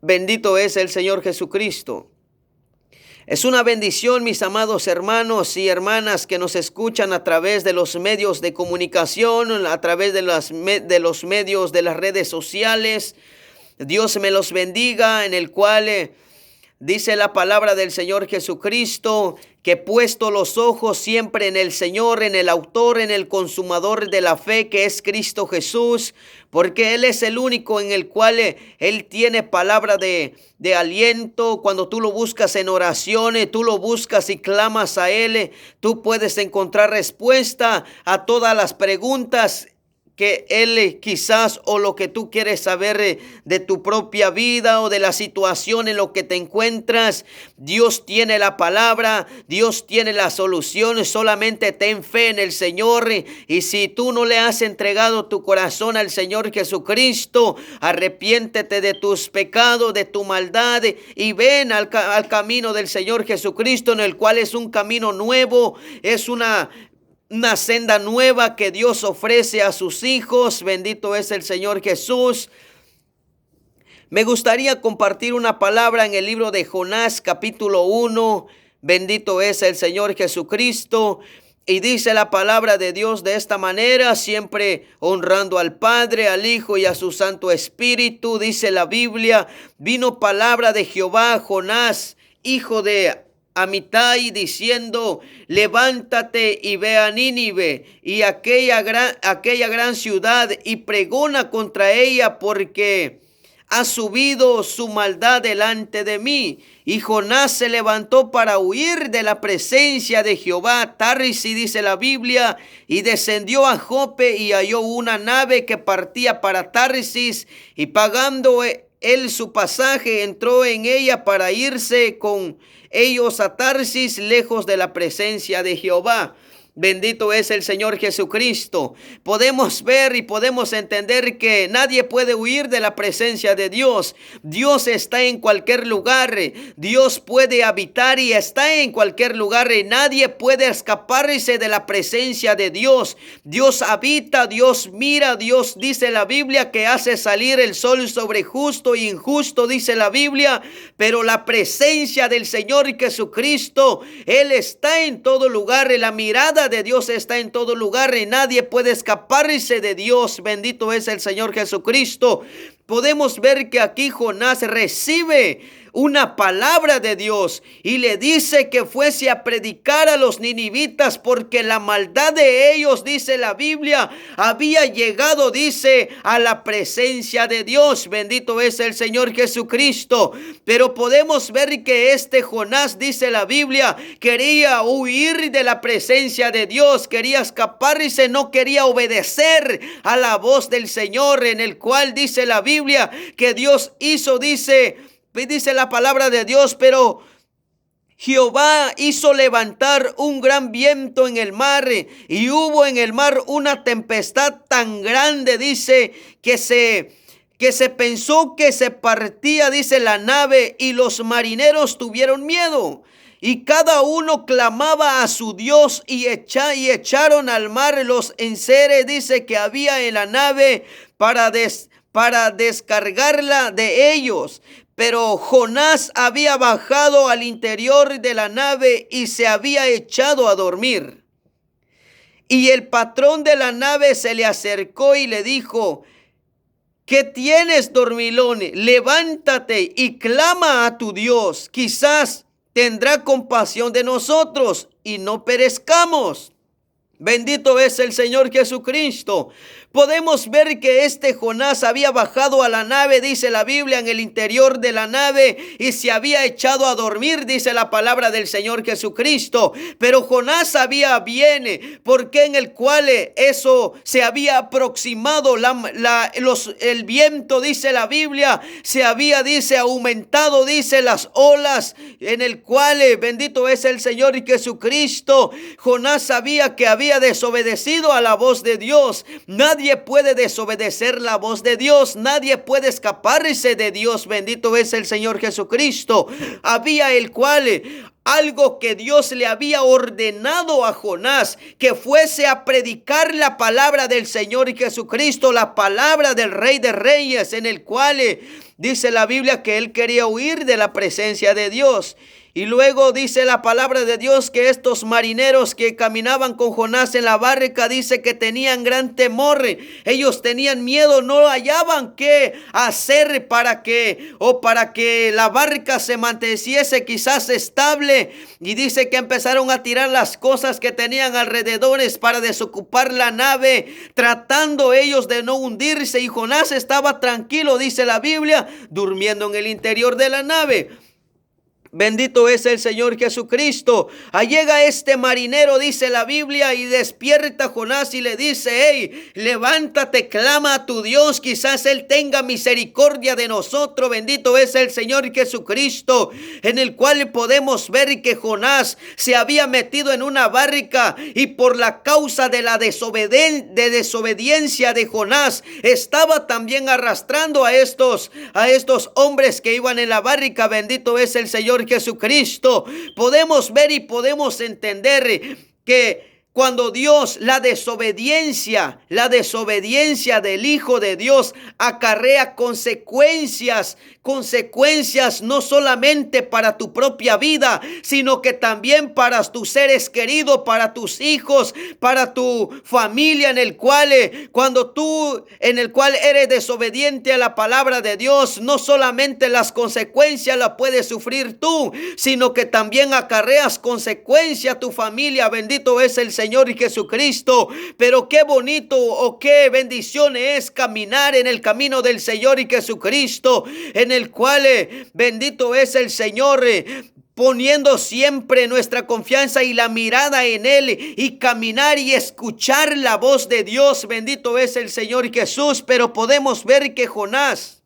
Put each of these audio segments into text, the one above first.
Bendito es el Señor Jesucristo. Es una bendición, mis amados hermanos y hermanas que nos escuchan a través de los medios de comunicación, a través de los medios de las redes sociales. Dios me los bendiga, en el cual dice la palabra del Señor Jesucristo que puesto los ojos siempre en el Señor, en el autor, en el consumador de la fe, que es Cristo Jesús, porque Él es el único en el cual Él tiene palabra de aliento. Cuando tú lo buscas en oraciones, tú lo buscas y clamas a Él, tú puedes encontrar respuesta a todas las preguntas que Él quizás, o lo que tú quieres saber de tu propia vida o de la situación en lo que te encuentras. Dios tiene la palabra, Dios tiene la solución. Solamente ten fe en el Señor, y si tú no le has entregado tu corazón al Señor Jesucristo, arrepiéntete de tus pecados, de tu maldad, y ven al camino del Señor Jesucristo, en el cual es un camino nuevo, es una senda nueva que Dios ofrece a sus hijos. Bendito es el Señor Jesús. Me gustaría compartir una palabra en el libro de Jonás, capítulo 1. Bendito es el Señor Jesucristo. Y dice la palabra de Dios de esta manera, siempre honrando al Padre, al Hijo y a su Santo Espíritu. Dice la Biblia: vino palabra de Jehová a Jonás, hijo de Amitai, diciendo: levántate y ve a Nínive y aquella gran ciudad, y pregona contra ella, porque ha subido su maldad delante de mí. Y Jonás se levantó para huir de la presencia de Jehová a Tarsis, dice la Biblia, y descendió a Jope y halló una nave que partía para Tarsis, y pagando él su pasaje, entró en ella para irse con ellos a Tarsis, lejos de la presencia de Jehová. Bendito es el Señor Jesucristo. Podemos ver y podemos entender que nadie puede huir de la presencia de Dios. Dios está en cualquier lugar. Dios puede habitar y está en cualquier lugar. Nadie puede escaparse de la presencia de Dios. Dios habita, Dios mira, Dios, dice la Biblia, que hace salir el sol sobre justo y injusto, dice la Biblia. Pero la presencia del Señor Jesucristo, Él está en todo lugar. La mirada de Dios está en todo lugar y nadie puede escaparse de Dios. Bendito es el Señor Jesucristo. Podemos ver que aquí Jonás recibe una palabra de Dios y le dice que fuese a predicar a los ninivitas, porque la maldad de ellos, dice la Biblia, había llegado, dice, a la presencia de Dios. Bendito es el Señor Jesucristo. Pero podemos ver que este Jonás, dice la Biblia, quería huir de la presencia de Dios, quería escaparse, no quería obedecer a la voz del Señor, en el cual dice la Biblia que Dios hizo, dice la palabra de Dios, pero Jehová hizo levantar un gran viento en el mar, y hubo en el mar una tempestad tan grande, dice, que se pensó que se partía, dice, la nave, y los marineros tuvieron miedo. Y cada uno clamaba a su Dios, y echaron al mar los enseres, dice, que había en la nave para descargarla de ellos. Pero Jonás había bajado al interior de la nave y se había echado a dormir. Y el patrón de la nave se le acercó y le dijo: ¿qué tienes, dormilón? Levántate y clama a tu Dios. Quizás tendrá compasión de nosotros y no perezcamos. Bendito es el Señor Jesucristo. Podemos ver que este Jonás había bajado a la nave, dice la Biblia, en el interior de la nave, y se había echado a dormir, dice la palabra del Señor Jesucristo. Pero Jonás sabía bien por qué, en el cual eso se había aproximado, el viento, dice la Biblia, se había, dice, aumentado, dice, las olas, en el cual, bendito es el Señor Jesucristo, Jonás sabía que había desobedecido a la voz de Dios. Nadie puede desobedecer la voz de Dios, nadie puede escaparse de Dios. Bendito es el Señor Jesucristo. Había el cual algo que Dios le había ordenado a Jonás, que fuese a predicar la palabra del Señor Jesucristo, la palabra del Rey de Reyes, en el cual dice la Biblia que él quería huir de la presencia de Dios. Y luego dice la palabra de Dios que estos marineros que caminaban con Jonás en la barca, dice que tenían gran temor. Ellos tenían miedo, no hallaban qué hacer para que la barca se mantuviese quizás estable. Y dice que empezaron a tirar las cosas que tenían alrededores para desocupar la nave, tratando ellos de no hundirse. Y Jonás estaba tranquilo, dice la Biblia, durmiendo en el interior de la nave. Bendito es el Señor Jesucristo. Ahí llega este marinero, dice la Biblia, y despierta a Jonás y le dice: hey, levántate, clama a tu Dios, quizás Él tenga misericordia de nosotros. Bendito es el Señor Jesucristo, en el cual podemos ver que Jonás se había metido en una barca y por la causa de la desobediencia de Jonás estaba también arrastrando a estos hombres que iban en la barca. Bendito es el Señor Jesucristo. Podemos ver y podemos entender que cuando Dios, la desobediencia del Hijo de Dios acarrea consecuencias no solamente para tu propia vida, sino que también para tus seres queridos, para tus hijos, para tu familia, en el cual eres desobediente a la palabra de Dios, no solamente las consecuencias las puedes sufrir tú, sino que también acarreas consecuencias a tu familia. Bendito es el Señor Jesucristo. Pero qué bonito o qué bendición es caminar en el camino del Señor y Jesucristo, en el cual bendito es el Señor, poniendo siempre nuestra confianza y la mirada en Él, y caminar y escuchar la voz de Dios. Bendito es el Señor Jesús. Pero podemos ver que Jonás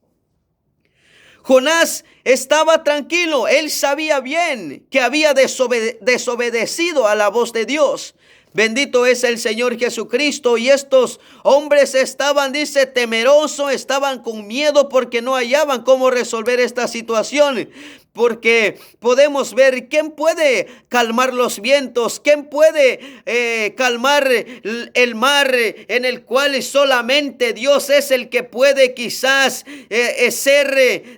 estaba tranquilo. Él sabía bien que había desobedecido a la voz de Dios. Bendito es el Señor Jesucristo. Y estos hombres estaban, dice, temerosos, estaban con miedo porque no hallaban cómo resolver esta situación. Porque podemos ver quién puede calmar los vientos, quién puede calmar el mar, en el cual solamente Dios es el que puede quizás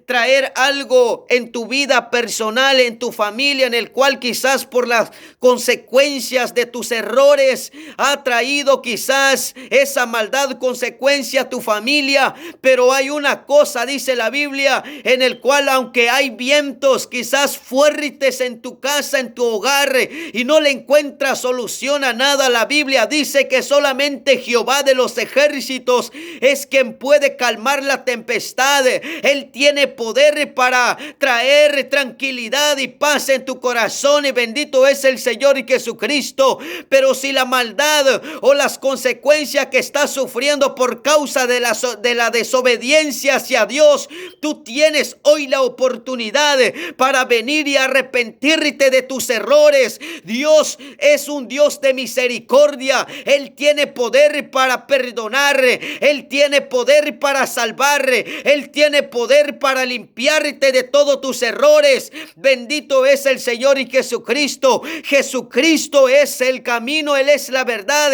traer algo en tu vida personal, en tu familia, en el cual quizás por las consecuencias de tus errores ha traído quizás esa maldad consecuencia a tu familia. Pero hay una cosa, dice la Biblia, en el cual aunque hay vientos quizás fuertes en tu casa, en tu hogar, y no le encuentras solución a nada, la Biblia dice que solamente Jehová de los ejércitos es quien puede calmar la tempestad. Él tiene poder para traer tranquilidad y paz en tu corazón, y bendito es el Señor Jesucristo. Pero si la maldad o las consecuencias que estás sufriendo por causa de la desobediencia hacia Dios, tú tienes hoy la oportunidad para venir y arrepentirte de tus errores. Dios es un Dios de misericordia. Él tiene poder para perdonar. Él tiene poder para salvar. Él tiene poder para limpiarte de todos tus errores. Bendito es el Señor y Jesucristo. Jesucristo es el camino. Él es la verdad.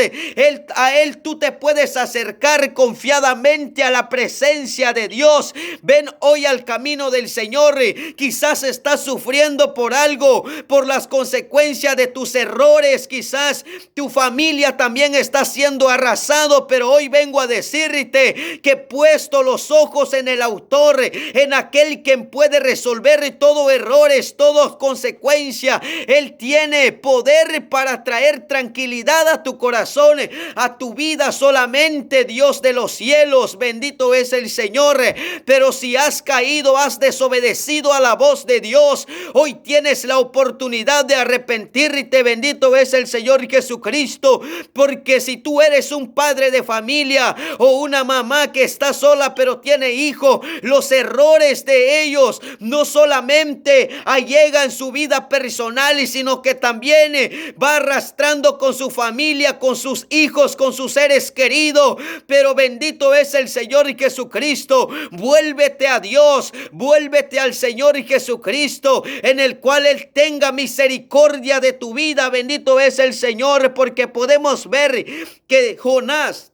A Él tú te puedes acercar confiadamente a la presencia de Dios. Ven hoy al camino del Señor. Quizás estás sufriendo por algo, por las consecuencias de tus errores. Quizás tu familia también está siendo arrasado, pero hoy vengo a decirte que he puesto los ojos en el autor, en aquel quien puede resolver todo errores, todas consecuencias. Él tiene poder para traer tranquilidad a tu corazón, a tu vida. Solamente Dios de los cielos, bendito es el Señor. Pero si has caído, has desobedecido a la voz de Dios, hoy tienes la oportunidad de arrepentirte. Bendito es el Señor Jesucristo. Porque si tú eres un padre de familia o una mamá que está sola pero tiene hijo, los errores de ellos no solamente llegan en su vida personal, sino que también va arrastrando con su familia, con sus hijos, con sus seres queridos. Pero bendito es el Señor Jesucristo. Vuélvete a Dios, vuélvete al Señor Jesucristo, en el cual Él tenga misericordia de tu vida. Bendito es el Señor, porque podemos ver que Jonás,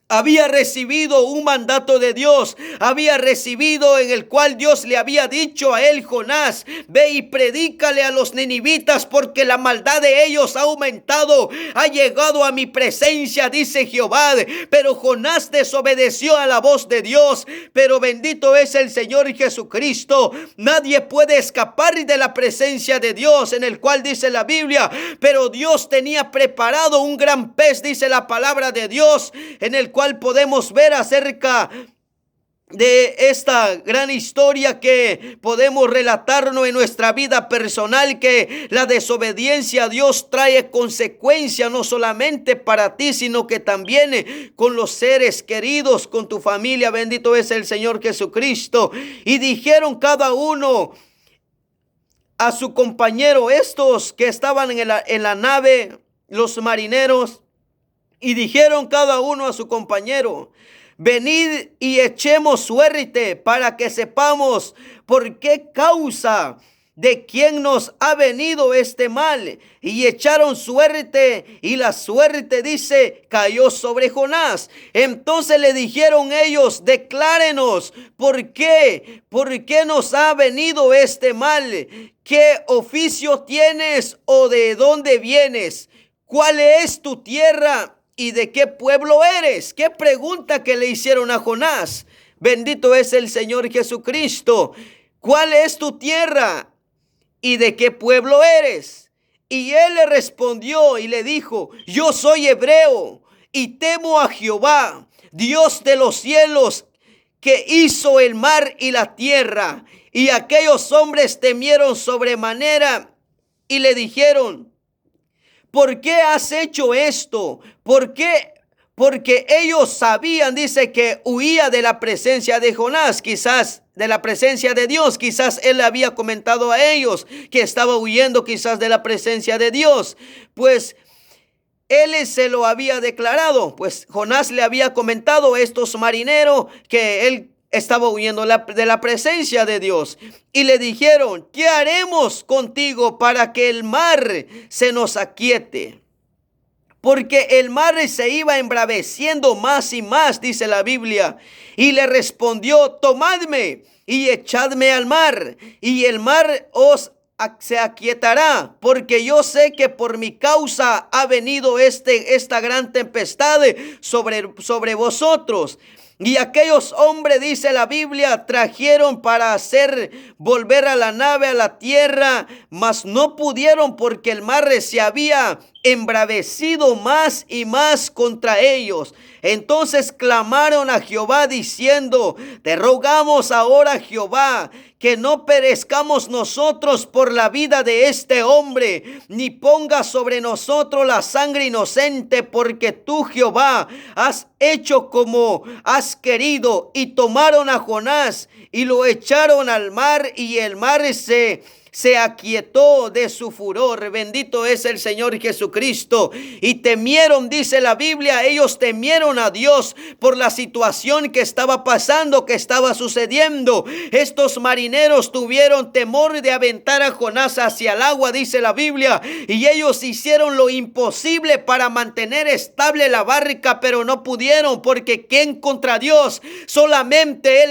había recibido un mandato de Dios, había recibido en el cual Dios le había dicho a él: Jonás, ve y predícale a los ninivitas, porque la maldad de ellos ha aumentado, ha llegado a mi presencia, dice Jehová. Pero Jonás desobedeció a la voz de Dios. Pero bendito es el Señor Jesucristo. Nadie puede escapar de la presencia de Dios, en el cual dice la Biblia: pero Dios tenía preparado un gran pez, dice la palabra de Dios, en el cual podemos ver acerca de esta gran historia que podemos relatarnos en nuestra vida personal, que la desobediencia a Dios trae consecuencias no solamente para ti, sino que también con los seres queridos, con tu familia. Bendito es el Señor Jesucristo. Y dijeron cada uno a su compañero, estos que estaban en la nave, los marineros, y dijeron cada uno a su compañero: venid y echemos suerte para que sepamos por qué causa de quién nos ha venido este mal. Y echaron suerte, y la suerte, dice, cayó sobre Jonás. Entonces le dijeron ellos: declárenos por qué nos ha venido este mal. ¿Qué oficio tienes o de dónde vienes? ¿Cuál es tu tierra y de qué pueblo eres? Qué pregunta que le hicieron a Jonás. Bendito es el Señor Jesucristo. ¿Cuál es tu tierra y de qué pueblo eres? Y él le respondió y le dijo: yo soy hebreo y temo a Jehová, Dios de los cielos, que hizo el mar y la tierra. Y aquellos hombres temieron sobremanera y le dijeron: ¿por qué has hecho esto? ¿Por qué? Porque ellos sabían, dice, que huía de la presencia de Jonás, quizás de la presencia de Dios. Quizás él le había comentado a ellos que estaba huyendo quizás de la presencia de Dios. Pues él se lo había declarado. Pues Jonás le había comentado a estos marineros que él estaba huyendo de la presencia de Dios. Y le dijeron: ¿qué haremos contigo para que el mar se nos aquiete? Porque el mar se iba embraveciendo más y más, dice la Biblia. Y le respondió: tomadme y echadme al mar, y el mar se aquietará, porque yo sé que por mi causa ha venido esta gran tempestad sobre vosotros. Y aquellos hombres, dice la Biblia, trajeron para hacer volver a la nave a la tierra, mas no pudieron, porque el mar se había embravecido más y más contra ellos. Entonces clamaron a Jehová diciendo: te rogamos ahora, Jehová, que no perezcamos nosotros por la vida de este hombre, ni pongas sobre nosotros la sangre inocente, porque tú, Jehová, has hecho como has querido. Y tomaron a Jonás y lo echaron al mar, y el mar se aquietó de su furor. Bendito es el Señor Jesucristo. Y temieron, dice la Biblia, ellos temieron a Dios por la situación que estaba pasando, que estaba sucediendo. Estos marineros tuvieron temor de aventar a Jonás hacia el agua, dice la Biblia, y ellos hicieron lo imposible para mantener estable la barca, pero no pudieron, porque ¿quién contra Dios? Solamente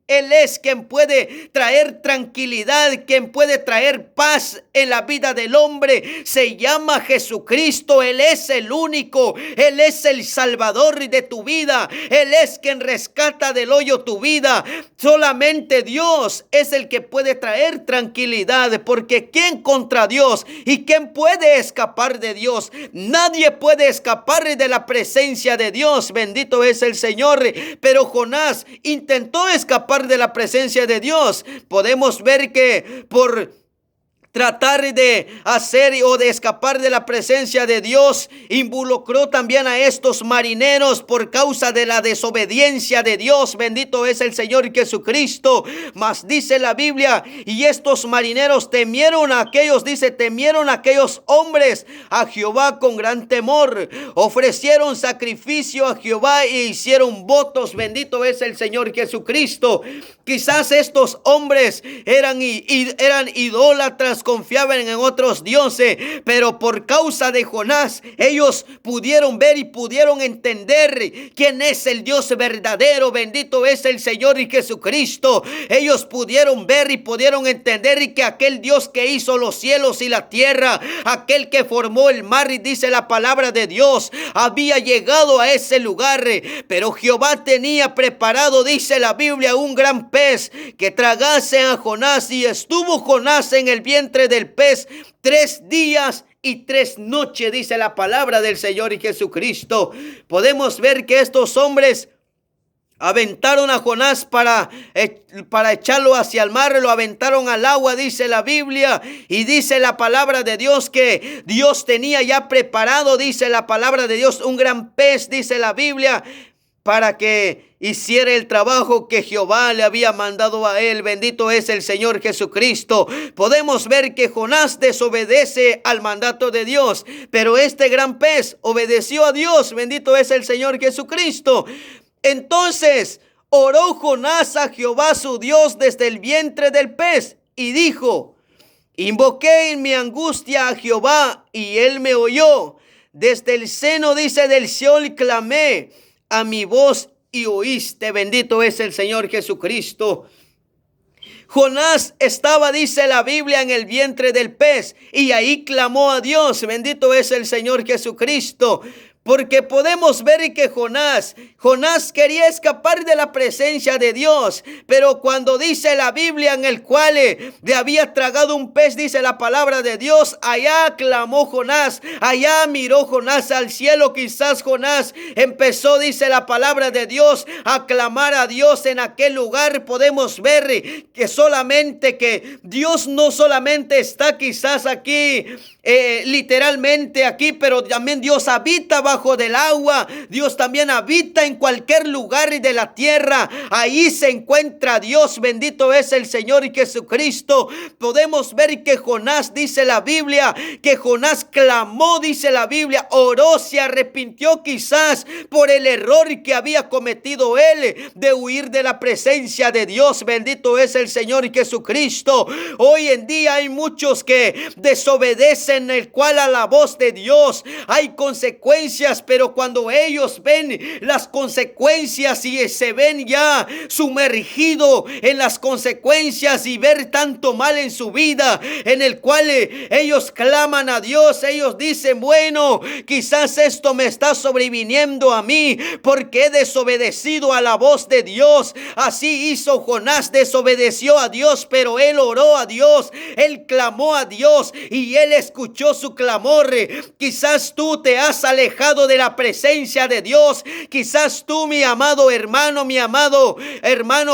Él es quien puede traer tranquilidad, quien puede traer paz en la vida del hombre. Se llama Jesucristo. Él es el único. Él es el Salvador de tu vida. Él es quien rescata del hoyo tu vida. Solamente Dios es el que puede traer tranquilidad, porque ¿quién contra Dios? ¿Y quién puede escapar de Dios? Nadie puede escapar de la presencia de Dios. Bendito es el Señor. Pero Jonás intentó escapar de la presencia de Dios. Podemos ver que por tratar de hacer o de escapar de la presencia de Dios, involucró también a estos marineros por causa de la desobediencia de Dios. Bendito es el Señor Jesucristo. Mas dice la Biblia: y estos marineros temieron a aquellos, dice, temieron a aquellos hombres a Jehová con gran temor. Ofrecieron sacrificio a Jehová e hicieron votos. Bendito es el Señor Jesucristo. Quizás estos hombres eran idólatras personas confiaban en otros dioses, pero por causa de Jonás, ellos pudieron ver y pudieron entender quién es el Dios verdadero. Bendito es el Señor y Jesucristo. Ellos pudieron ver y pudieron entender y que aquel Dios que hizo los cielos y la tierra, aquel que formó el mar, y dice la palabra de Dios, había llegado a ese lugar. Pero Jehová tenía preparado, dice la Biblia, un gran pez que tragase a Jonás, y estuvo Jonás en el vientre del pez 3 días y 3 noches, dice la palabra del Señor y Jesucristo. Podemos ver que estos hombres aventaron a Jonás para echarlo hacia el mar, lo aventaron al agua, dice la Biblia, y dice la palabra de Dios que Dios tenía ya preparado, dice la palabra de Dios, un gran pez, dice la Biblia, para que hiciera el trabajo que Jehová le había mandado a él. Bendito es el Señor Jesucristo. Podemos ver que Jonás desobedece al mandato de Dios, pero este gran pez obedeció a Dios. Bendito es el Señor Jesucristo. Entonces oró Jonás a Jehová su Dios desde el vientre del pez y dijo: invoqué en mi angustia a Jehová y él me oyó. Desde el seno, dice, del Seol clamé a mi voz y oíste. Bendito es el Señor Jesucristo. Jonás estaba, dice la Biblia, en el vientre del pez y ahí clamó a Dios. Bendito es el Señor Jesucristo. Porque podemos ver que Jonás quería escapar de la presencia de Dios. Pero cuando dice la Biblia en el cual le había tragado un pez, dice la palabra de Dios, allá clamó Jonás, allá miró Jonás al cielo. Quizás Jonás empezó, dice la palabra de Dios, a clamar a Dios en aquel lugar. Podemos ver que Dios no solamente está quizás aquí, literalmente aquí, pero también Dios habita bajo del agua. Dios también habita en cualquier lugar de la tierra. Ahí se encuentra Dios. Bendito es el Señor y Jesucristo. Podemos ver que Jonás, dice la Biblia, que Jonás clamó, dice la Biblia, oró, se arrepintió quizás por el error que había cometido él de huir de la presencia de Dios. Bendito es el Señor y Jesucristo. Hoy en día hay muchos que desobedecen, en el cual a la voz de Dios hay consecuencias, pero cuando ellos ven las consecuencias y se ven ya sumergidos en las consecuencias y ver tanto mal en su vida, en el cual ellos claman a Dios, ellos dicen: bueno, quizás esto me está sobreviniendo a mí porque he desobedecido a la voz de Dios. Así hizo Jonás, desobedeció a Dios, pero él oró a Dios, él clamó a Dios y él escuchó su clamor. Quizás tú te has alejado de la presencia de Dios. Quizás tú, mi amado hermano,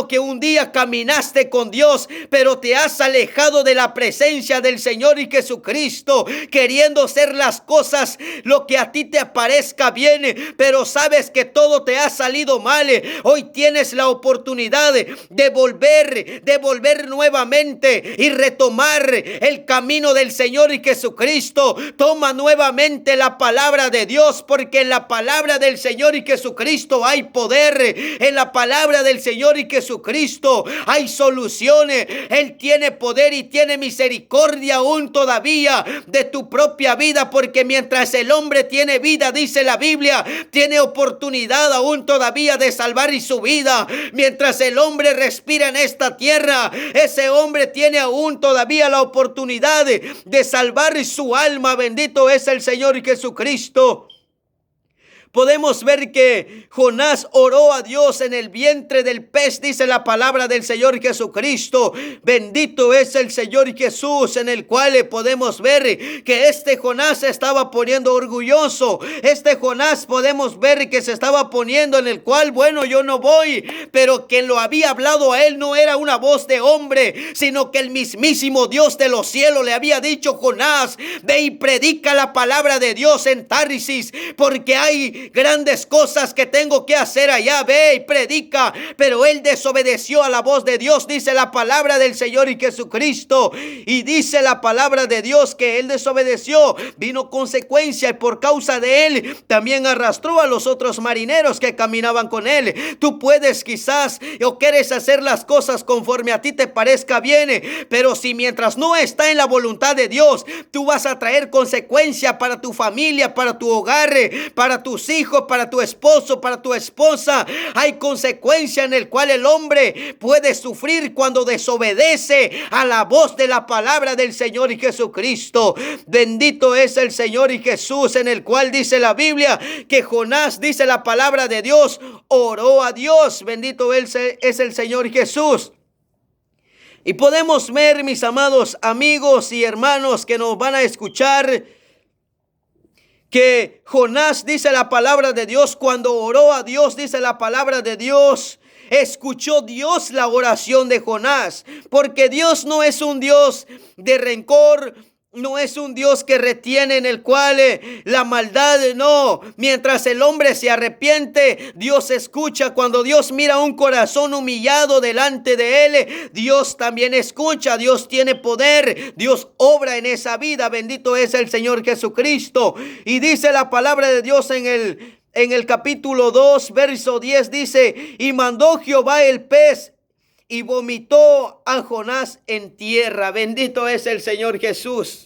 que un día caminaste con Dios, pero te has alejado de la presencia del Señor y Jesucristo, queriendo hacer las cosas lo que a ti te parezca bien, pero sabes que todo te ha salido mal. Hoy tienes la oportunidad de volver nuevamente y retomar el camino del Señor y Jesucristo. Toma nuevamente la palabra de Dios, porque en la palabra del Señor y Jesucristo hay poder. En la palabra del Señor y Jesucristo hay soluciones. Él tiene poder y tiene misericordia aún todavía de tu propia vida, porque mientras el hombre tiene vida, dice la Biblia, tiene oportunidad aún todavía de salvar su vida. Mientras el hombre respira en esta tierra, ese hombre tiene aún todavía la oportunidad de salvar su alma. Bendito es el Señor Jesucristo. Podemos ver que Jonás oró a Dios en el vientre del pez, dice la palabra del Señor Jesucristo. Bendito es el Señor Jesús, en el cual podemos ver que este Jonás se estaba poniendo orgulloso. Este Jonás podemos ver que se estaba poniendo en el cual, bueno, yo no voy, pero quien lo había hablado a él no era una voz de hombre, sino que el mismísimo Dios de los cielos le había dicho: Jonás, ve y predica la palabra de Dios en Tarsis, porque hay hay grandes cosas que tengo que hacer allá, ve y predica. Pero él desobedeció a la voz de Dios, dice la palabra del Señor y Jesucristo. Y dice la palabra de Dios que él desobedeció, vino consecuencia, y por causa de él también arrastró a los otros marineros que caminaban con él. Tú puedes quizás o quieres hacer las cosas conforme a ti te parezca bien, pero si mientras no está en la voluntad de Dios, tú vas a traer consecuencia para tu familia, para tu hogar, para tus hijos, para tu esposo, para tu esposa. Hay consecuencia en el cual el hombre puede sufrir cuando desobedece a la voz de la palabra del Señor y Jesucristo. Bendito es el Señor y Jesús, en el cual dice la Biblia que Jonás, dice la palabra de Dios, oró a Dios. Bendito es el Señor Jesús. Y podemos ver, mis amados amigos y hermanos que nos van a escuchar, que Jonás, dice la palabra de Dios, cuando oró a Dios, dice la palabra de Dios, escuchó Dios la oración de Jonás, porque Dios no es un Dios de rencor, no es un Dios que retiene, en el cual la maldad, no. Mientras el hombre se arrepiente, Dios escucha. Cuando Dios mira un corazón humillado delante de él, Dios también escucha. Dios tiene poder, Dios obra en esa vida. Bendito es el Señor Jesucristo. Y dice la palabra de Dios en el capítulo 2, verso 10, dice: y mandó Jehová el pez y vomitó a Jonás en tierra. Bendito es el Señor Jesús.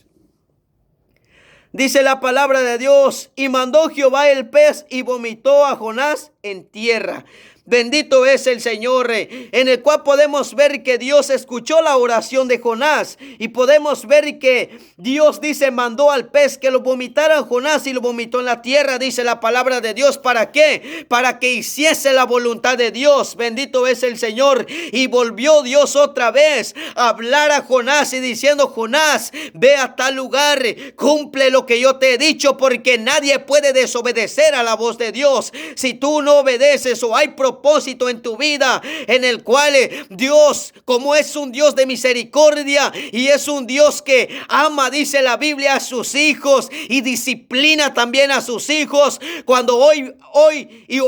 Dice la palabra de Dios: y mandó Jehová el pez y vomitó a Jonás en tierra. Bendito es el Señor, en el cual podemos ver que Dios escuchó la oración de Jonás. Y podemos ver que Dios, dice, mandó al pez que lo vomitara a Jonás y lo vomitó en la tierra. Dice la palabra de Dios, ¿para qué? Para que hiciese la voluntad de Dios. Bendito es el Señor. Y volvió Dios otra vez a hablar a Jonás y diciendo: Jonás, ve a tal lugar, cumple lo que yo te he dicho, porque nadie puede desobedecer a la voz de Dios. Si tú no obedeces, o hay propósito en tu vida en el cual Dios, como es un Dios de misericordia y es un Dios que ama, dice la Biblia, a sus hijos y disciplina también a sus hijos, cuando hoy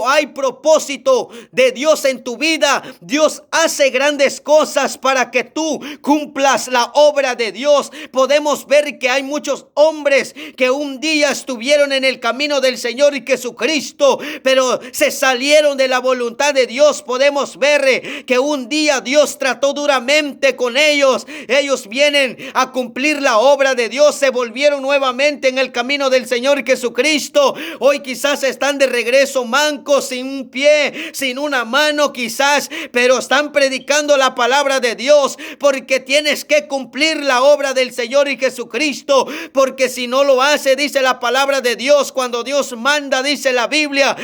hay propósito de Dios en tu vida, Dios hace grandes cosas para que tú cumplas la obra de Dios. Podemos ver que hay muchos hombres que un día estuvieron en el camino del Señor y Jesucristo, pero se salieron de la voluntad de Dios. Podemos ver que un día Dios trató duramente con ellos. Ellos vienen a cumplir la obra de Dios, se volvieron nuevamente en el camino del Señor Jesucristo. Hoy quizás están de regreso mancos, sin un pie, sin una mano quizás, pero están predicando la palabra de Dios, porque tienes que cumplir la obra del Señor y Jesucristo, porque si no lo hace, dice la palabra de Dios, cuando Dios manda, dice la Biblia,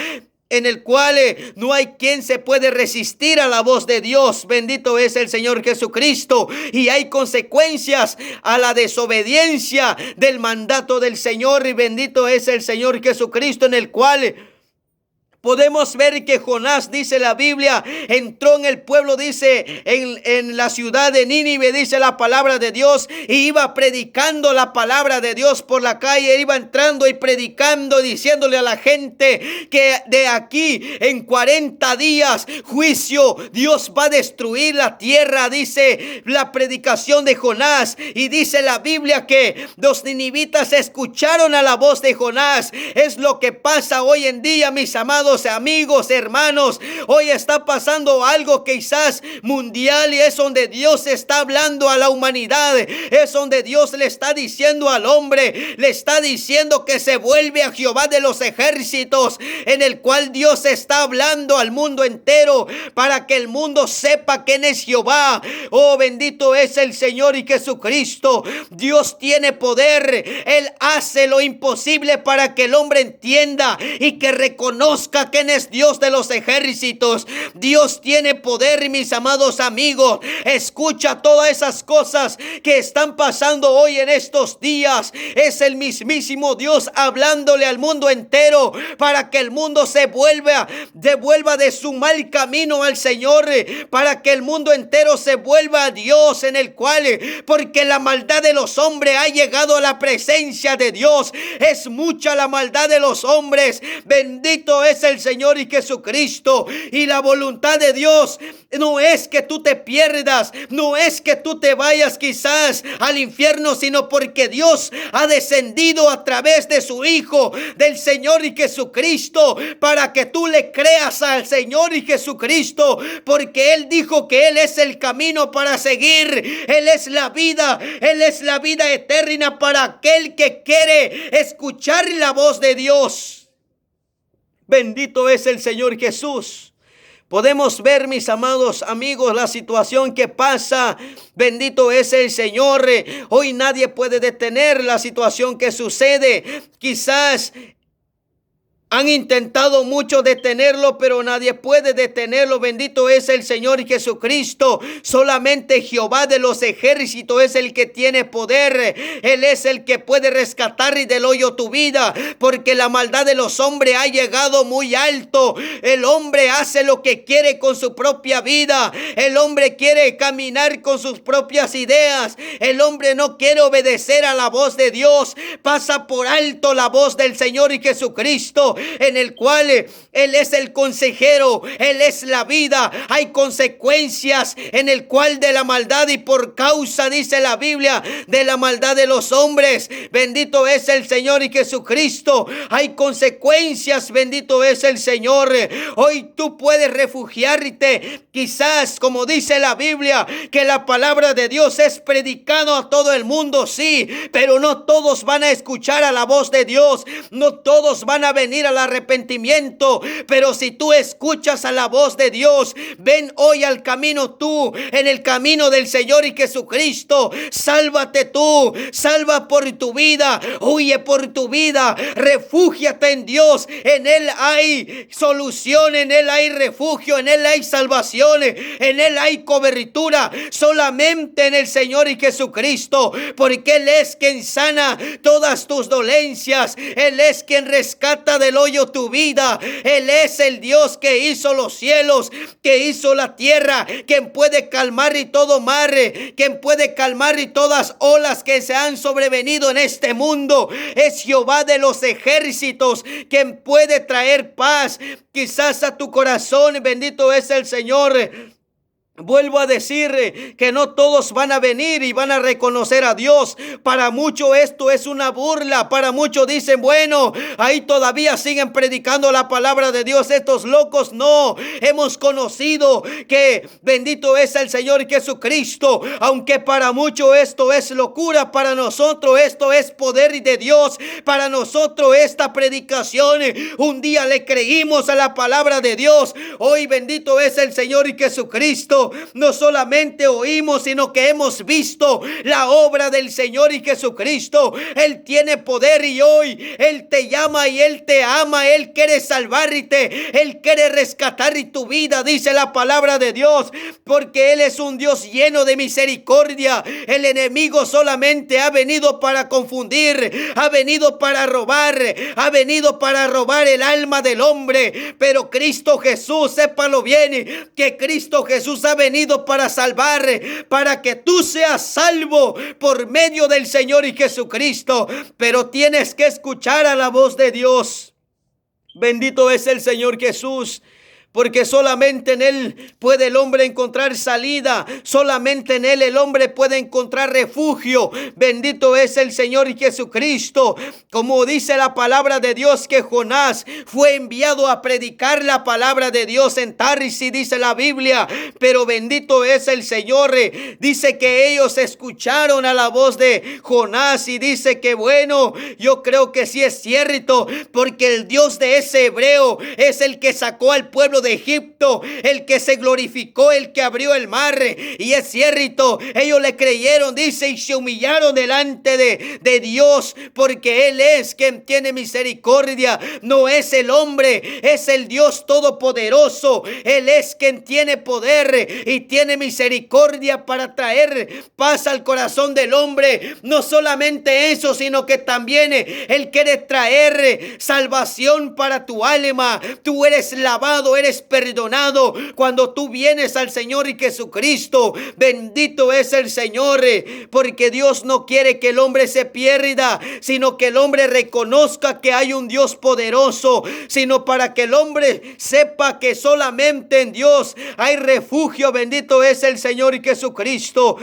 en el cual no hay quien se puede resistir a la voz de Dios. Bendito es el Señor Jesucristo. Y hay consecuencias a la desobediencia del mandato del Señor. Y bendito es el Señor Jesucristo, en el cual podemos ver que Jonás, dice la Biblia, entró en el pueblo, dice, en la ciudad de Nínive, dice la palabra de Dios, y iba predicando la palabra de Dios por la calle, iba entrando y predicando, diciéndole a la gente que de aquí en 40 días, juicio, Dios va a destruir la tierra, dice la predicación de Jonás. Y dice la Biblia que los ninivitas escucharon a la voz de Jonás. Es lo que pasa hoy en día, mis amados amigos, hermanos. Hoy está pasando algo quizás mundial, y es donde Dios está hablando a la humanidad. Es donde Dios le está diciendo al hombre, le está diciendo que se vuelve a Jehová de los ejércitos, en el cual Dios está hablando al mundo entero para que el mundo sepa quién es Jehová. Oh, bendito es el Señor y Jesucristo. Dios tiene poder. Él hace lo imposible para que el hombre entienda y que reconozca conozca quién es Dios de los ejércitos. Dios tiene poder, mis amados amigos. Escucha todas esas cosas que están pasando hoy en estos días. Es el mismísimo Dios hablándole al mundo entero para que el mundo devuelva de su mal camino al Señor, para que el mundo entero se vuelva a Dios, en el cual, porque la maldad de los hombres ha llegado a la presencia de Dios. Es mucha la maldad de los hombres. Bendito es el Señor y Jesucristo. Y la voluntad de Dios no es que tú te pierdas, no es que tú te vayas quizás al infierno, sino porque Dios ha descendido a través de su Hijo, del Señor y Jesucristo, para que tú le creas al Señor y Jesucristo, porque Él dijo que Él es el camino para seguir, Él es la vida eterna para aquel que quiere escuchar la voz de Dios. Bendito es el Señor Jesús. Podemos ver, mis amados amigos, la situación que pasa. Bendito es el Señor. Hoy nadie puede detener la situación que sucede. Quizás han intentado mucho detenerlo, pero nadie puede detenerlo. Bendito es el Señor Jesucristo. Solamente Jehová de los ejércitos es el que tiene poder. Él es el que puede rescatar del hoyo tu vida, porque la maldad de los hombres ha llegado muy alto. El hombre hace lo que quiere con su propia vida. El hombre quiere caminar con sus propias ideas. El hombre no quiere obedecer a la voz de Dios. Pasa por alto la voz del Señor y Jesucristo, en el cual Él es el consejero, Él es la vida. Hay consecuencias en el cual de la maldad, y por causa, dice la Biblia, de la maldad de los hombres. Bendito es el Señor y Jesucristo. Hay consecuencias, bendito es el Señor. Hoy tú puedes refugiarte, quizás, como dice la Biblia, que la palabra de Dios es predicado a todo el mundo, sí, pero no todos van a escuchar a la voz de Dios, no todos van a venir al arrepentimiento. Pero si tú escuchas a la voz de Dios, ven hoy al camino tú, en el camino del Señor y Jesucristo. Sálvate tú, salva por tu vida, huye por tu vida, refúgiate en Dios. En Él hay solución, en Él hay refugio, en Él hay salvación, en Él hay cobertura. Solamente en el Señor y Jesucristo, porque Él es quien sana todas tus dolencias. Él es quien rescata del hoyo tu vida. Él es el Dios que hizo los cielos, que hizo la tierra, quien puede calmar y todo mar, quien puede calmar y todas olas que se han sobrevenido en este mundo. Es Jehová de los ejércitos, quien puede traer paz quizás a tu corazón. Bendito es el Señor. Vuelvo a decir que no todos van a venir y van a reconocer a Dios. Para muchos esto es una burla. Para muchos dicen, bueno, ahí todavía siguen predicando la palabra de Dios estos locos. No, hemos conocido que bendito es el Señor Jesucristo. Aunque para muchos esto es locura, para nosotros esto es poder de Dios. Para nosotros esta predicación, un día le creímos a la palabra de Dios. Hoy bendito es el Señor Jesucristo. No solamente oímos, sino que hemos visto la obra del Señor y Jesucristo. Él tiene poder y hoy Él te llama y Él te ama. Él quiere salvarte, Él quiere rescatar tu vida, dice la palabra de Dios, porque Él es un Dios lleno de misericordia. El enemigo solamente ha venido para confundir, ha venido para robar, ha venido para robar el alma del hombre. Pero Cristo Jesús, sépalo bien, que Cristo Jesús ha venido para salvar, para que tú seas salvo por medio del Señor y Jesucristo. Pero tienes que escuchar a la voz de Dios. Bendito es el Señor Jesús, porque solamente en Él puede el hombre encontrar salida. Solamente en Él el hombre puede encontrar refugio. Bendito es el Señor Jesucristo. Como dice la palabra de Dios, que Jonás fue enviado a predicar la palabra de Dios en Tarsis, dice la Biblia. Pero bendito es el Señor. Dice que ellos escucharon a la voz de Jonás y dice que bueno, yo creo que sí es cierto, porque el Dios de ese hebreo es el que sacó al pueblo pueblo de Egipto, el que se glorificó, el que abrió el mar. Y es cierto, ellos le creyeron, dice, y se humillaron delante de Dios, porque Él es quien tiene misericordia. No es el hombre, es el Dios todopoderoso. Él es quien tiene poder y tiene misericordia para traer paz al corazón del hombre. No solamente eso, sino que también Él quiere traer salvación para tu alma. Tú eres lavado, eres perdonado cuando tú vienes al Señor y Jesucristo. Bendito es el Señor, porque Dios no quiere que el hombre se pierda, sino que el hombre reconozca que hay un Dios poderoso, sino para que el hombre sepa que solamente en Dios hay refugio. Bendito es el Señor y Jesucristo.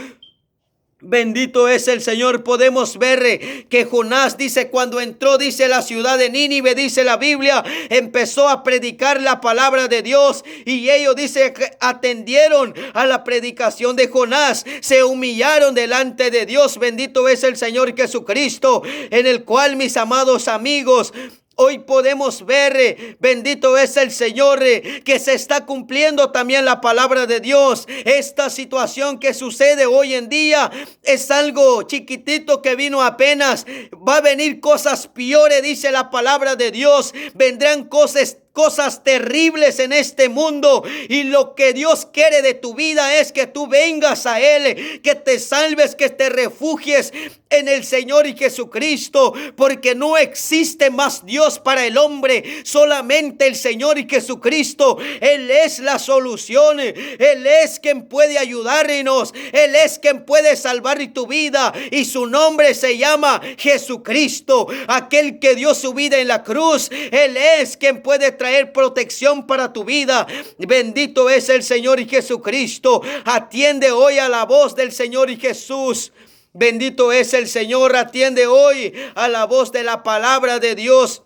Bendito es el Señor. Podemos ver que Jonás, dice, cuando entró, dice, la ciudad de Nínive, dice la Biblia, empezó a predicar la palabra de Dios, y ellos, dice, atendieron a la predicación de Jonás, se humillaron delante de Dios. Bendito es el Señor Jesucristo, en el cual, mis amados amigos, hoy podemos ver, bendito es el Señor, que se está cumpliendo también la palabra de Dios. Esta situación que sucede hoy en día es algo chiquitito que vino apenas. Va a venir cosas peores, dice la palabra de Dios. Vendrán cosas terribles en este mundo, y lo que Dios quiere de tu vida es que tú vengas a Él, que te salves, que te refugies en el Señor y Jesucristo, porque no existe más Dios para el hombre, solamente el Señor y Jesucristo. Él es la solución, Él es quien puede ayudarnos, Él es quien puede salvar tu vida, y su nombre se llama Jesucristo, aquel que dio su vida en la cruz. Él es quien puede traer protección para tu vida. Bendito es el Señor y Jesucristo. Atiende hoy a la voz del Señor y Jesús. Bendito es el Señor. Atiende hoy a la voz de la palabra de Dios.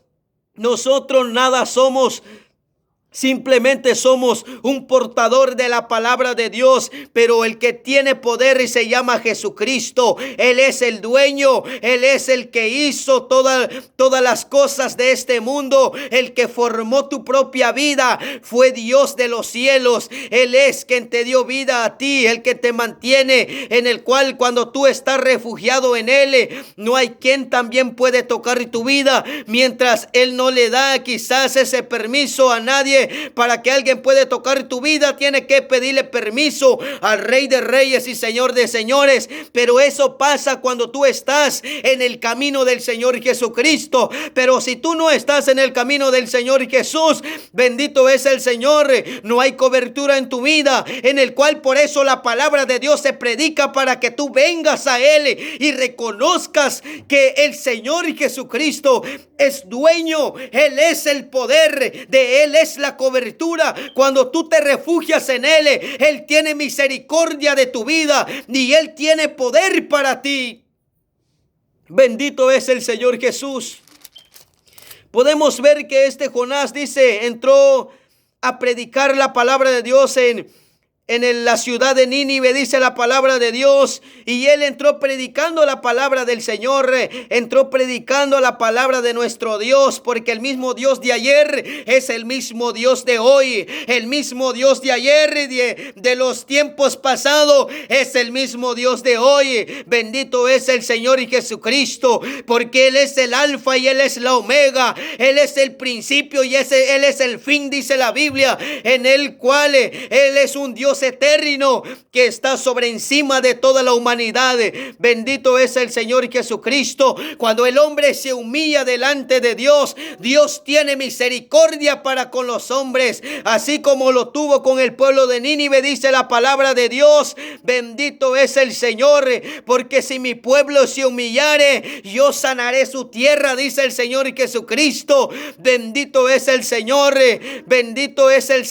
Nosotros nada somos. Simplemente somos un portador de la palabra de Dios, pero el que tiene poder se llama Jesucristo. Él es el dueño, Él es el que hizo todas las cosas de este mundo. El que formó tu propia vida fue Dios de los cielos. Él es quien te dio vida a ti, el que te mantiene, en el cual cuando tú estás refugiado en Él, no hay quien también puede tocar tu vida, mientras Él no le da quizás ese permiso a nadie. Para que alguien pueda tocar tu vida, tiene que pedirle permiso al Rey de Reyes y Señor de Señores. Pero eso pasa cuando tú estás en el camino del Señor Jesucristo. Pero si tú no estás en el camino del Señor Jesús, bendito es el Señor, no hay cobertura en tu vida, en el cual por eso la palabra de Dios se predica, para que tú vengas a Él y reconozcas que el Señor Jesucristo es dueño. Él es el poder, de Él es la cobertura. Cuando tú te refugias en Él, Él tiene misericordia de tu vida y Él tiene poder para ti. Bendito es el Señor Jesús. Podemos ver que este Jonás, dice, entró a predicar la palabra de Dios en la ciudad de Nínive, dice la palabra de Dios, y él entró predicando la palabra del Señor, entró predicando la palabra de nuestro Dios, porque el mismo Dios de ayer es el mismo Dios de hoy, el mismo Dios de ayer, de los tiempos pasados, es el mismo Dios de hoy. Bendito es el Señor y Jesucristo, porque Él es el alfa y Él es la omega, Él es el principio y Él es el fin, dice la Biblia, en el cual Él es un Dios eterno que está sobre encima de toda la humanidad. Bendito es el Señor Jesucristo. Cuando el hombre se humilla delante de Dios, Dios tiene misericordia para con los hombres, así como lo tuvo con el pueblo de Nínive, dice la palabra de Dios. Bendito es el Señor, porque si mi pueblo se humillare, yo sanaré su tierra, dice el Señor Jesucristo. Bendito es el Señor, bendito es el Señor.